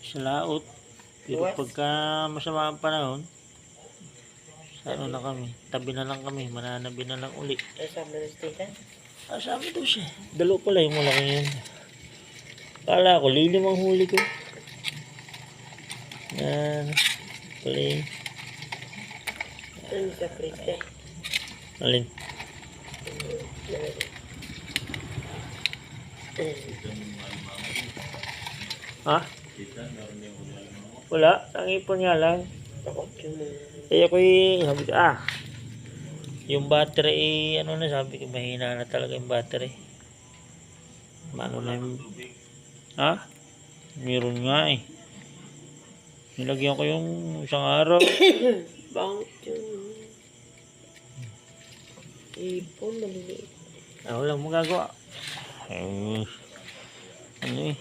sa laot. Pero pagka masama ang panahon, sa ano na kami, tabi na lang kami, mananabi na lang uli. Kasama na station? Sabi daw siya. Dalo pala yung malaki yun. Kala ko, lilim ang huli ko. Yan. Pala yun. Ano sa prite? Alin? Ha? Wala. Ang ipon nga lang. Eh ako'y sabi ko, yung battery, ano na sabi ko, mahina na talaga yung battery. Mano na yung... Ha? Meron nga eh. Nilagyan ko yung isang araw. Bangit yun. Ipon, maliliit. Wala mo gagawa. Ano eh.